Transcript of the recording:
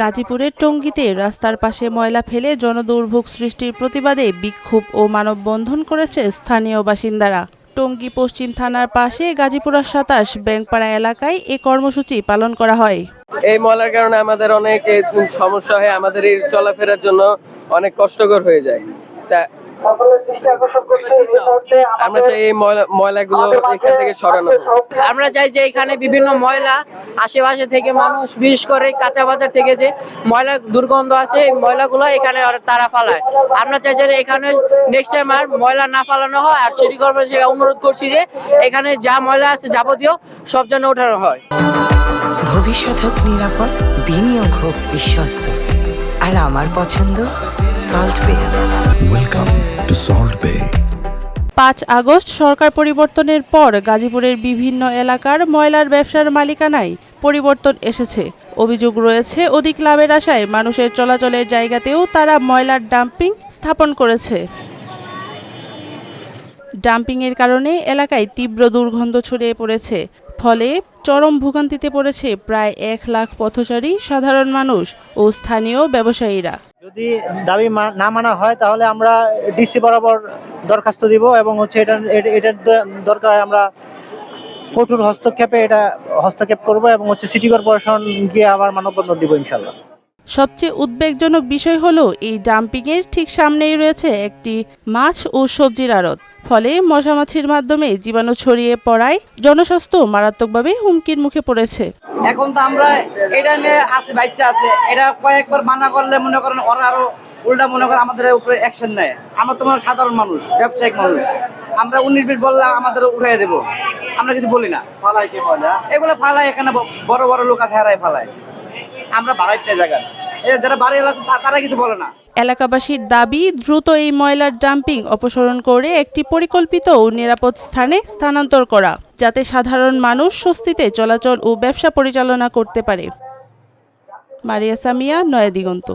গাজীপুরের টঙ্গীতে রাস্তার পাশে ময়লা ফেলে জনদুর্ভোগ সৃষ্টির প্রতিবাদে বিক্ষোভ ও মানববন্ধন করেছে স্থানীয় বাসিন্দারা। টঙ্গী পশ্চিম থানার পাশে গাজীপুর ২৭ ব্যাংকপাড়া এলাকায় এ কর্মসূচি পালন করা হয়। এই ময়লার কারণে আমাদের অনেক সমস্যা হয়, আমাদের এই চলাফেরার জন্য অনেক কষ্টকর হয়ে যায়। তা আমরা চাই এই ময়লাগুলো এখান থেকে সরানো। আমরা চাই যে এখানে বিভিন্ন ময়লা আশেপাশে থেকে মানুষ, বিশেষ করে কাঁচা বাজার থেকে যে ময়লা দুর্গন্ধ আছে, এই ময়লাগুলো এখানে তারা ফালায়। আমরা চাই যে এখানে নেক্সট টাইম আর ময়লা না ফালানো হয়। আর সিটি কর্পোরেশনকে অনুরোধ করছি যে এখানে যা ময়লা আছে যাবতীয় সব যেন ওঠানো হয়। ভবিষ্যৎ হোক নিরাপদ, বিনিয়োগ হোক বিশ্বস্ত, আর আমার পছন্দ সল্ট বে। ওয়েলকাম টু সল্ট বে। ৫ আগস্ট সরকার পরিবর্তনের পর গাজীপুরের বিভিন্ন এলাকার ময়লার ব্যবসার মালিকানায় পরিবর্তন এসেছে। অভিযোগ রয়েছে অধিক লাভের আশায় মানুষের চলাচলের জায়গাতেও তারা ময়লার ডাম্পিং স্থাপন করেছে। ডাম্পিংয়ের কারণে এলাকায় তীব্র দুর্গন্ধ ছড়িয়ে পড়েছে। ফলে চরম ভোগান্তিতে পড়েছে প্রায় ১ লাখ পথচারী, সাধারণ মানুষ ও স্থানীয় ব্যবসায়ীরা। যদি দাবি না মানা হয় তাহলে আমরা ডিসি বরাবর দরখাস্ত দিব এবং এটার দরকার আমরা কঠোর হস্তক্ষেপ করব এবং সিটি কর্পোরেশন গিয়ে আবার মানববন্ধন দিব ইনশাল্লাহ। সবচেয়ে উদ্বেগজনক বিষয় হলো এই ডাম্পিংয়ের ঠিক সামনেই রয়েছে একটি মাছ ও সবজির আড়ত। ফলে মশামাছির মাধ্যমে জীবাণু ছড়িয়ে পড়ায় জনস্বাস্থ্য মারাত্মকভাবে হুমকির মুখে পড়েছে। এখন তো আমরা এটা নিয়ে বাচ্চা আছে, এটা কয়েকবার মানা করলে মনে করেন ওরা আরো উল্টা মনে করেন আমাদের উপরে অ্যাকশন নেয়। আমরা তো সাধারণ মানুষ, ব্যবসায়িক মানুষ, আমরা ১৯-২০ বললে আমাদের উঠে দেবো। আমরা কিছু বলি না, ফালাই কে বলে এগুলো ফালাই, এখানে বড় বড় লোক আছে হারাই ফালায়। আমরা বাড়াইতে জায়গা যারা বাড়ি এলাকা তারা কিছু বলে না। এলাকাবাসীর দাবি দ্রুত এই ময়লার ডাম্পিং অপসারণ করে একটি পরিকল্পিত ও নিরাপদ স্থানে স্থানান্তর করা, যাতে সাধারণ মানুষ স্বস্তিতে চলাচল ও ব্যবসা পরিচালনা করতে পারে। মারিয়া সামিয়া, নয়া দিগন্ত।